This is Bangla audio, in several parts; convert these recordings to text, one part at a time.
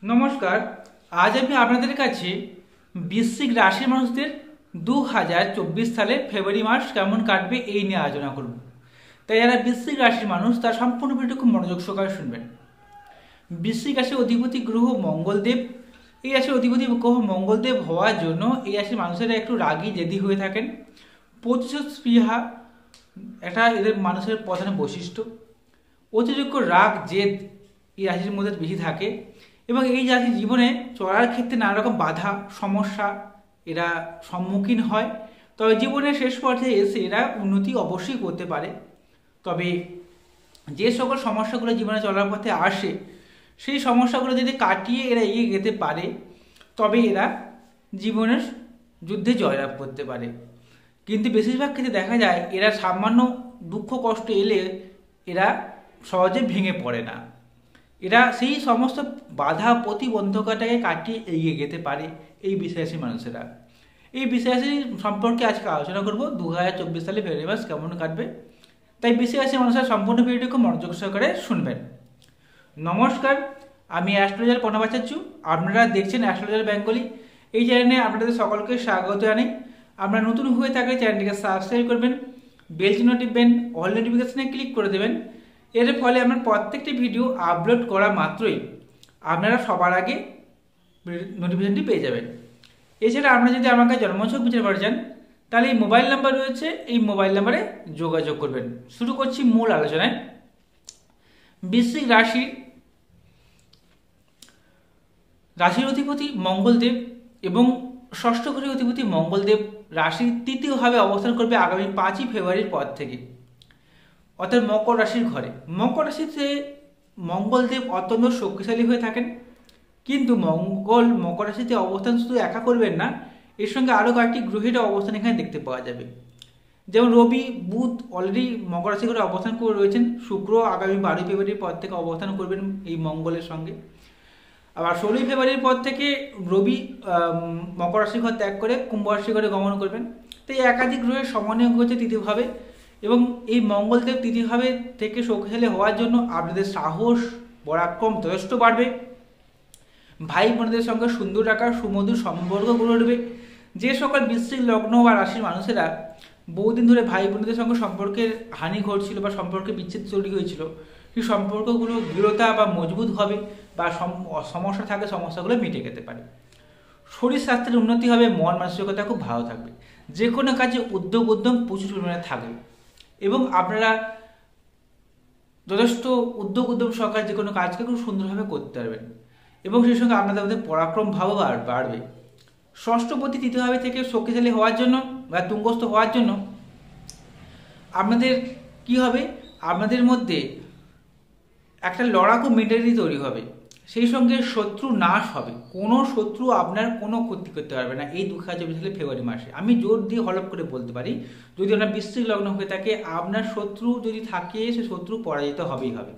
নমস্কার। আজ আমি আপনাদের কাছে বৃশ্চিক রাশির মানুষদের 2024 সালে ফেব্রুয়ারি মাস কেমন কাটবে এই নিয়ে আলোচনা করব। তাই যারা বৃশ্চিক রাশির মানুষ তার সম্পূর্ণ ভিডিও খুব মনোযোগ সহকারে শুনবেন। বৃশ্চিক রাশির অধিপতি গ্রহ মঙ্গলদেব, এই রাশির অধিপতি গ্রহ মঙ্গলদেব হওয়ার জন্য এই রাশির মানুষেরা একটু রাগী জেদি হয়ে থাকেন। প্রতিশোধ স্পৃহা এটা এদের মানুষের প্রধান বৈশিষ্ট্য। অতিরিক্ত রাগ জেদ এই রাশির মধ্যে বেশি থাকে এবং এই রাশির জীবনে চলার ক্ষেত্রে নানা রকম বাধা সমস্যা এরা সম্মুখীন হয়। তবে জীবনের শেষ পর্যায়ে এসে এরা উন্নতি অবশ্যই করতে পারে। তবে যে সকল সমস্যাগুলো জীবনে চলার পথে আসে সেই সমস্যাগুলো যদি কাটিয়ে এরা এগিয়ে যেতে পারে তবে এরা জীবনের যুদ্ধে জয়লাভ করতে পারে। কিন্তু বেশিরভাগ ক্ষেত্রে দেখা যায় এরা সামান্য দুঃখ কষ্ট এলে এরা সহজে ভেঙে পড়ে না। এরা সেই সমস্ত বাধা প্রতিবন্ধকতাকে কাটিয়ে এগিয়ে যেতে পারে এই বৃশ্চিক মানুষেরা। এই বৃশ্চিক সম্পর্কে আজকে আলোচনা করব 2024 সালে ফেব্রুয়ারি মাস কেমন কাটবে। তাই বৃশ্চিক মানুষেরা সম্পূর্ণ ভিডিওটি খুব মনোযোগ সহকারে শুনবেন। নমস্কার, আমি অ্যাস্ট্রোলজার প্রণবাচার্য, আপনারা দেখছেন অ্যাস্ট্রোলজার বেঙ্গলি। এই চ্যানেলে আপনাদের সকলকে স্বাগত জানাই। আপনারা নতুন হয়ে থাকলে চ্যানেলটিকে সাবস্ক্রাইব করবেন, বেল চিহ্ন টিপবেন, অল নোটিফিকেশনে ক্লিক করে দেবেন। এর ফলে আপনার প্রত্যেকটি ভিডিও আপলোড করা মাত্রই আপনারা সবার আগে নোটিফিকেশনটি পেয়ে যাবেন। এছাড়া আপনারা যদি আমাকে জন্মছক বিচার করে যান তাহলে এই মোবাইল নাম্বার রয়েছে, এই মোবাইল নাম্বারে যোগাযোগ করবেন। শুরু করছি মূল আলোচনায়। বৃশ্চিক রাশির অধিপতি মঙ্গলদেব এবং ষষ্ঠ ঘরের অধিপতি মঙ্গলদেব রাশির তৃতীয়ভাবে অবস্থান করবে আগামী 5ই ফেব্রুয়ারির পর থেকে, অর্থাৎ মকর রাশির ঘরে। মকর রাশিতে মঙ্গলদেব অত্যন্ত শক্তিশালী হয়ে থাকেন, কিন্তু মঙ্গল মকর রাশিতে অবস্থান শুধু একা করবেন না, এর সঙ্গে আরও কয়েকটি গ্রহের অবস্থান এখানে দেখতে পাওয়া যাবে। যেমন রবি বুধ অলরেডি মকর রাশি ঘরে অবস্থান করে রয়েছেন, শুক্র আগামী 12 ফেব্রুয়ারির পর থেকে অবস্থান করবেন এই মঙ্গলের সঙ্গে। আবার 16 ফেব্রুয়ারির পর থেকে রবি মকর রাশি ঘর ত্যাগ করে কুম্ভ রাশি ঘরে গমন করবেন। তো এই একাধিক গ্রহের সমন্বয় হচ্ছে তৃতীয়ভাবে, এবং এই মঙ্গলদেব তৃতীয়ভাবে থেকে শক্তিশালী হওয়ার জন্য আপনাদের সাহস পরাক্রম যথেষ্ট বাড়বে। ভাই বোনদের সঙ্গে সুন্দর আকার সুমধুর সম্পর্ক গড়ে উঠবে। যে সকল বৃশ্চিক লগ্ন বা রাশির মানুষেরা বহুদিন ধরে ভাই বোনদের সঙ্গে সম্পর্কের হানি ঘটছিল বা সম্পর্কে বিচ্ছেদ তৈরি হয়েছিল, সেই সম্পর্কগুলো দৃঢ়তা বা মজবুত হবে বা সমস্যা থাকে সমস্যাগুলো মিটে যেতে পারে। শরীর স্বাস্থ্যের উন্নতি হবে, মন মানসিকতা খুব ভালো থাকবে। যে কোনো কাজে উদ্যম প্রচুর পরিমাণে থাকবে এবং আপনারা যথেষ্ট উদ্যম সহকারে যে কোনো কাজকে খুব সুন্দরভাবে করতে পারবেন এবং সেই সঙ্গে আপনাদের মধ্যে পরাক্রম ভাবও বাড়বে। ষষ্ঠপতি তৃতীয়ভাবে থেকে শক্তিশালী হওয়ার জন্য বা তুঙ্গস্থ হওয়ার জন্য আপনাদের কি হবে, আপনাদের মধ্যে একটা লড়াকু মেন্টালিটি তৈরি হবে, সেই সঙ্গে শত্রু নাশ হবে। কোনো শত্রু আপনার কোনো ক্ষতি করতে পারবে না এই 2024 সালে ফেব্রুয়ারি মাসে। আমি জোর দিয়ে হলফ করে বলতে পারি, যদি আপনার বৃশ্চিক লগ্ন হয়ে থাকে আপনার শত্রু যদি থাকে সে শত্রু পরাজিত হবেই হবে।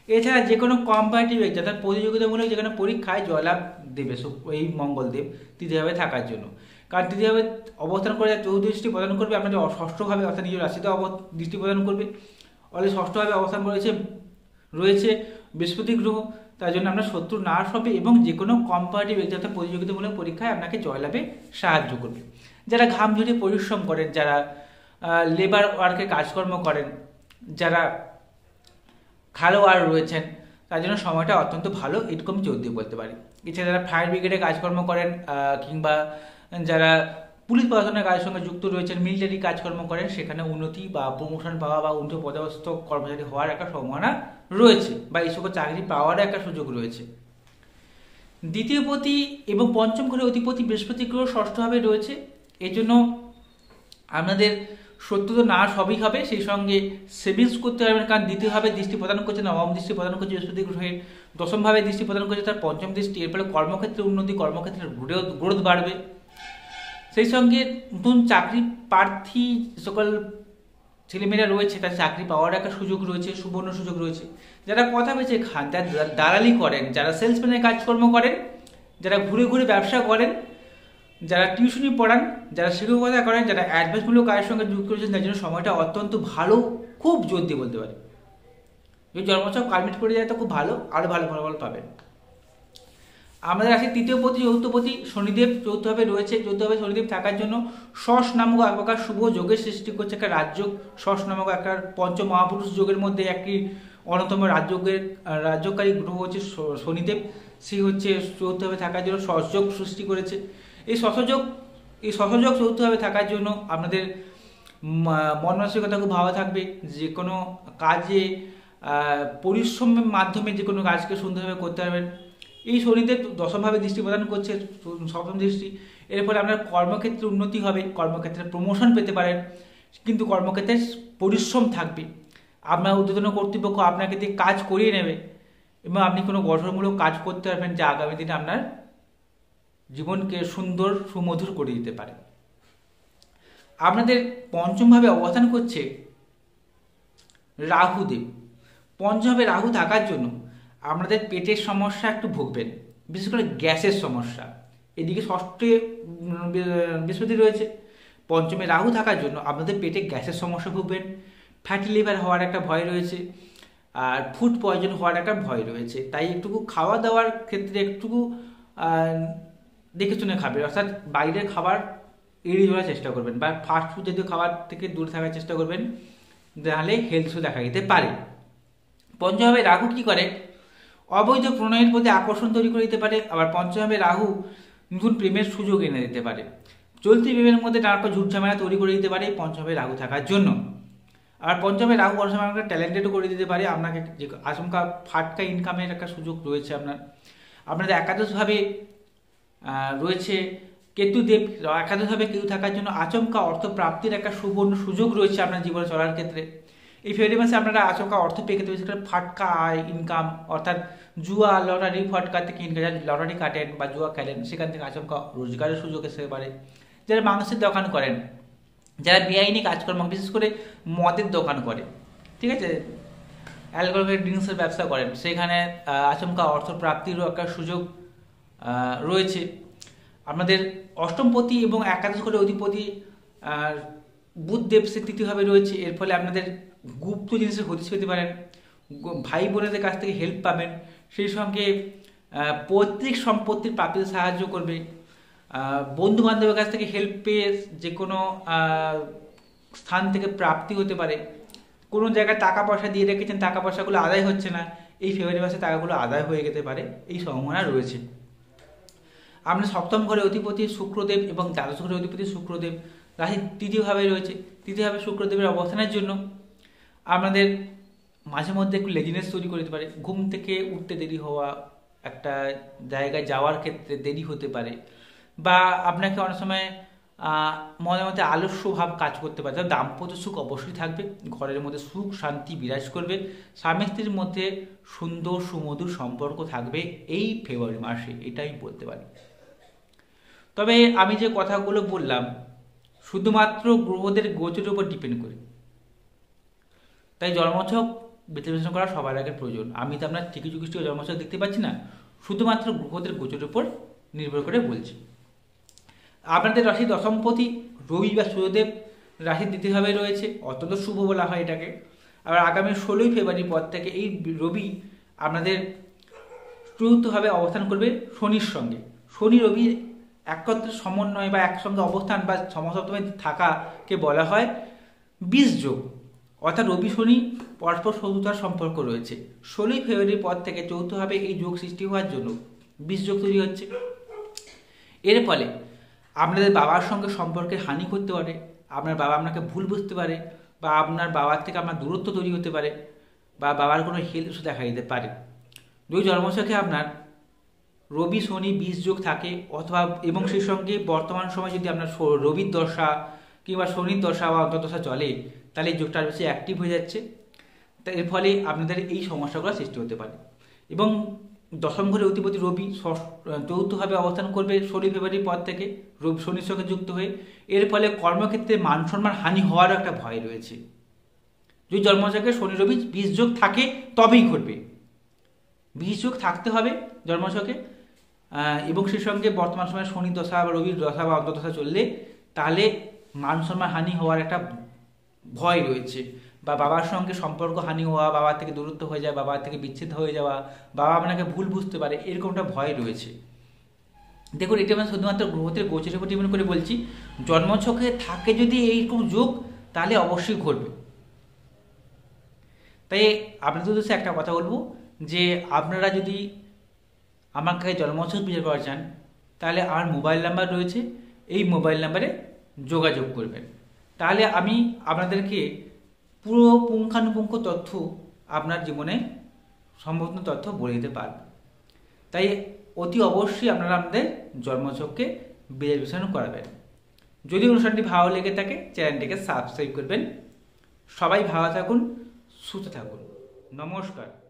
এছাড়া যে কোনো কম্পারেটিভ এক্সাম অর্থাৎ প্রতিযোগিতামূলক যে কোনো পরীক্ষায় জয়লাভ দেবে এই মঙ্গলদেব তৃতীয়ভাবে থাকার জন্য। কারণ তৃতীয়ভাবে অবস্থান করে চৌদৃষ্টি প্রদান করবে আপনাদের ষষ্ঠভাবে, অর্থাৎ নিজের রাশিতে দৃষ্টি প্রদান করবে। অলরেডি ষষ্ঠভাবে অবস্থান রয়েছে বৃহস্পতি গ্রহ, তার জন্য আপনার শত্রু নাশ হবে এবং যে কোনো কম্পারেটিভ এক্সাম অর্থাৎ প্রতিযোগিতামূলক পরীক্ষায় আপনাকে জয়লাভে সাহায্য করবে। যারা ঘাম ঝরিয়ে পরিশ্রম করেন, যারা লেবার ওয়ার্কে কাজকর্ম করেন, যারা খেলোয়াড় রয়েছেন, তার জন্য সময়টা অত্যন্ত ভালো, এরকম জোর দিয়ে বলতে পারি। এছাড়া যারা ফায়ার ব্রিগেডে কাজকর্ম করেন কিংবা যারা পুলিশ প্রশাসনের কাজের সঙ্গে যুক্ত রয়েছেন, মিলিটারি কাজকর্ম করেন, সেখানে উন্নতি বা প্রমোশন পাওয়া বা উচ্চ পদস্থ কর্মচারী হওয়ার একটা সম্ভাবনা রয়েছে বা এই সকল চাকরি পাওয়ার একটা সুযোগ রয়েছে। দ্বিতীয়পতি এবং পঞ্চম ঘরের অধিপতি বৃহস্পতি গ্রহ ষষ্ঠভাবে রয়েছে, এই জন্য আপনাদের শত্রু তো নাশ হবেই হবে, সেই সঙ্গে সেভিংস করতে পারবেন। কারণ দ্বিতীয়ভাবে দৃষ্টি প্রদান করছে, নবম দৃষ্টি প্রদান করছে বৃহস্পতি গ্রহের, দশমভাবে দৃষ্টি প্রদান করছে তার পঞ্চম দৃষ্টি। এর ফলে কর্মক্ষেত্রে উন্নতি, কর্মক্ষেত্রের গ্রোথ বাড়বে। সেই সঙ্গে নতুন চাকরি প্রার্থী সকল ছেলেমেয়েরা রয়েছে তার চাকরি পাওয়ার একটা সুযোগ রয়েছে, সুবর্ণ সুযোগ রয়েছে। যারা কথা বেঁচে খান, যারা দালালি করেন, যারা সেলসম্যানের কাজকর্ম করেন, যারা ঘুরে ঘুরে ব্যবসা করেন, যারা টিউশনি পড়ান, যারা শিক্ষকতা করেন, যারা অ্যাডভান্সমূলক কাজের সঙ্গে যুক্ত রয়েছেন, তার জন্য সময়টা অত্যন্ত ভালো, খুব জোর দিয়ে বলতে পারে। যদি জন্মছক কালমিট করে যায় তো খুব ভালো, আরও ভালো ফলাফল পাবেন। আমাদের আছে তৃতীয়পতি চতুর্থপতি শনিদেব চতুর্থভাবে রয়েছে। চতুর্থভাবে শনিদেব থাকার জন্য শশ নামক এক প্রকার শুভ যোগের সৃষ্টি করছে। একটা রাজযোগ, শশ নামক একটা পঞ্চ মহাপুরুষ যোগের মধ্যে একটি অন্যতম রাজ্যকারী গ্রহ হচ্ছে শনিদেব। সে হচ্ছে চতুর্থভাবে থাকার জন্য শশযোগ সৃষ্টি করেছে। এই শশযোগ চতুর্থভাবে থাকার জন্য আপনাদের মন মানসিকতা খুব ভালো থাকবে। যে কোনো কাজে পরিশ্রমের মাধ্যমে যে কোনো কাজকে সুন্দরভাবে করতে পারবেন। এই শনিদেব দশমভাবে দৃষ্টি প্রদান করছে, সপ্তম দৃষ্টি। এর ফলে আপনার কর্মক্ষেত্রে উন্নতি হবে, কর্মক্ষেত্রে প্রমোশন পেতে পারেন, কিন্তু কর্মক্ষেত্রে পরিশ্রম থাকবে। আপনার ঊর্ধ্বতন কর্তৃপক্ষ আপনাকে দিয়ে কাজ করিয়ে নেবে এবং আপনি কোনো গঠনমূলক কাজ করতে পারবেন, যা আগামী দিনে আপনার জীবনকে সুন্দর সুমধুর করে দিতে পারে। আপনাদের পঞ্চমভাবে অবস্থান করছে রাহুদেব। পঞ্চমভাবে রাহু থাকার জন্য আপনাদের পেটের সমস্যা একটু ভুগবেন, বিশেষ করে গ্যাসের সমস্যা। এদিকে ষষ্ঠে বৃহস্পতি রয়েছে, পঞ্চমে রাহু থাকার জন্য আপনাদের পেটে গ্যাসের সমস্যা ভুগবেন, ফ্যাটি লিভার হওয়ার একটা ভয় রয়েছে, আর ফুড পয়জন হওয়ার একটা ভয় রয়েছে। তাই একটুকু খাওয়া দাওয়ার ক্ষেত্রে একটুকু দেখে শুনে খাবেন, অর্থাৎ বাইরের খাবার এড়িয়ে চলার চেষ্টা করবেন বা ফাস্টফুড জাতীয় খাবার থেকে দূরে থাকার চেষ্টা করবেন, তাহলে হেলথ ইস্যু দেখা দিতে পারে। পঞ্চমভাবে রাহু কি করে? অবৈধ প্রণয়ের প্রতি আকর্ষণ তৈরি করে দিতে পারে। আবার পঞ্চমভাবে রাহু নতুন প্রেমের সুযোগ এনে দিতে পারে। চলতি প্রেমের মধ্যে তারপর ঝুট ঝামেলা তৈরি করে দিতে পারে পঞ্চমভাবে রাহু থাকার জন্য। আর পঞ্চমে রাহু অনেক সময় আপনাকে ট্যালেন্টেডও করে দিতে পারে, আপনাকে যে আচমকা ফাটকা ইনকামের একটা সুযোগ রয়েছে। আপনাদের একাদশভাবে রয়েছে কেতুদেব। একাদশভাবে কেতু থাকার জন্য আচমকা অর্থ প্রাপ্তির একটা সুবর্ণ সুযোগ রয়েছে আপনার জীবনে চলার ক্ষেত্রে। এই ফেব্রুয়ারি মাসে আপনারা আচমকা অর্থ পেয়ে যেতে পারেন, ফাটকা আয় ইনকাম, অর্থাৎ জুয়া লটারি ফাটকা থেকে ইনকাম, লটারি কাটেন বা জুয়া খেলেন সেখান থেকে আচমকা রোজগারের সুযোগ এসে পারে। যারা মাংসের দোকান করেন, যারা বেআইনি কাজকর্ম বিশেষ করে মদের দোকান করে, ঠিক আছে, অ্যালকোহলিক ড্রিঙ্কসের ব্যবসা করেন, সেখানে আচমকা অর্থ প্রাপ্তিরও একটা সুযোগ রয়েছে। আপনাদের অষ্টমপতি এবং একাদশ ঘরের অধিপতি বুধদেব সে তৃতীয়ভাবে রয়েছে। এর ফলে আপনাদের গুপ্ত জিনিসের হদিশ পেতে পারেন, ভাই বোনেদের কাছ থেকে হেল্প পাবেন, সেই সঙ্গে পৈতৃক সম্পত্তির প্রাপ্তিতে সাহায্য করবে। বন্ধু বান্ধবের কাছ থেকে হেল্প পেয়ে যে কোনো স্থান থেকে প্রাপ্তি হতে পারে। কোনো জায়গায় টাকা পয়সা দিয়ে রেখেছেন, টাকা পয়সাগুলো আদায় হচ্ছে না, এই ফেব্রুয়ারি মাসে টাকাগুলো আদায় হয়ে যেতে পারে, এই সম্ভাবনা রয়েছে। আপনার সপ্তম ঘরে অধিপতি শুক্রদেব এবং দ্বাদশ ঘরে অধিপতি শুক্রদেব রাশি তৃতীয়ভাবে রয়েছে। তৃতীয়ভাবে শুক্রদেবের অবস্থানের জন্য আপনাদের মাঝে মধ্যে একটু লেজিনেস তৈরি করে দিতে পারে, ঘুম থেকে উঠতে দেরি হওয়া, একটা জায়গায় যাওয়ার ক্ষেত্রে দেরি হতে পারে, বা আপনাকে অনেক সময় মনের মধ্যে আলস্য ভাব কাজ করতে পারে। দাম্পত্য সুখ অবশ্যই থাকবে, ঘরের মধ্যে সুখ শান্তি বিরাজ করবে, স্বামী স্ত্রীর মধ্যে সুন্দর সুমধুর সম্পর্ক থাকবে এই ফেব্রুয়ারি মাসে, এটা আমি বলতে পারি। তবে আমি যে কথাগুলো বললাম শুধুমাত্র গ্রহদের গোচরের উপর ডিপেন্ড করে, তাই জন্মছক বিশ্লেষণ করা সবার আগে প্রয়োজন। আমি তো আপনার ঠিকই যুগিষ্ঠ জন্মছক দেখতে পাচ্ছি না, শুধুমাত্র গ্রহদের গোচরের উপর নির্ভর করে বলছি। আপনাদের রাশি দশমপতি রবি বা সূর্যদেব রাশি দ্বিতীয়ভাবে রয়েছে, অত্যন্ত শুভ বলা হয় এটাকে। আবার আগামী 16ই ফেব্রুয়ারি পর থেকে এই রবি আপনাদের চতুর্থভাবে অবস্থান করবে শনির সঙ্গে। শনি রবির একত্রে সমন্বয় বা একসঙ্গে অবস্থান বা সমসপ্তমে থাকাকে বলা হয় বিষযোগ, অর্থাৎ রবি শনি পরস্পর শত্রুতার সম্পর্ক রয়েছে। 16ই ফেব্রুয়ারির পর থেকে চৌথভাবে এই যোগ সৃষ্টি হওয়ার জন্য বিষযোগ তৈরি হচ্ছে। এর ফলে আপনাদের বাবার সঙ্গে সম্পর্কের হানি করতে পারে, আপনার বাবা আপনাকে ভুল বুঝতে পারে, বা আপনার বাবার থেকে আপনার দূরত্ব তৈরি হতে পারে, বা বাবার কোনো হেলথ ইস্যু দেখা দিতে পারে। যদি জন্মছকে আপনার রবি শনি বিষযোগ থাকে অথবা এবং সেই সঙ্গে বর্তমান সময় যদি আপনার রবির দশা কিংবা শনির দশা বা অন্তর্দশা চলে, তাহলে এই যোগটা আরও বেশি অ্যাক্টিভ হয়ে যাচ্ছে। তা এর ফলে আপনাদের এই সমস্যাগুলো সৃষ্টি হতে পারে। এবং দশম ঘরে অধিপতি রবি চতুর্থভাবে অবস্থান করবে 16 ফেব্রুয়ারির পর থেকে রবি শনির সঙ্গে যুক্ত হয়ে। এর ফলে কর্মক্ষেত্রে মান সম্মান হানি হওয়ারও একটা ভয় রয়েছে। যদি জন্মছকে শনি রবি বিষযোগ থাকে তবেই ঘটবে, বিষযোগ থাকতে হবে জন্মছকে, এবং সেই সঙ্গে বর্তমান সময়ে শনি দশা বা রবির দশা বা অন্তর্দশা চললে তাহলে মান সম্মান হানি হওয়ার একটা ভয় রয়েছে, বা বাবার সঙ্গে সম্পর্ক হানি হওয়া, বাবার থেকে দূরত্ব হয়ে যাওয়া, বাবার থেকে বিচ্ছেদ হয়ে যাওয়া, বাবা আপনাকে ভুল বুঝতে পারে, এরকমটা ভয় রয়েছে। দেখুন, এটা আমি শুধুমাত্র গ্রহদের গোচরের উপর ডিপেন্ড করে বলছি। জন্মছকে থাকে যদি এইরকম যোগ, তাহলে অবশ্যই ঘটবে। তাই আপনাদের উদ্দেশ্যে একটা কথা বলবো, যে আপনারা যদি আমার কাছে জন্মছক বিচার করা চান, তাহলে আমার মোবাইল নাম্বার রয়েছে, এই মোবাইল নাম্বারে যোগাযোগ করবেন। তাহলে আমি আপনাদেরকে পুরো পুঙ্খানুপুঙ্খ তথ্য আপনার জীবনে সম্পূর্ণ তথ্য বলে দিতে পারব। তাই অতি অবশ্যই আপনারা আমাদের জন্মছককে বিচার বিশ্লেষণ করাবেন। যদি অনুষ্ঠানটি ভালো লেগে থাকে, চ্যানেলটিকে সাবস্ক্রাইব করবেন। সবাই ভালো থাকুন, সুস্থ থাকুন। নমস্কার।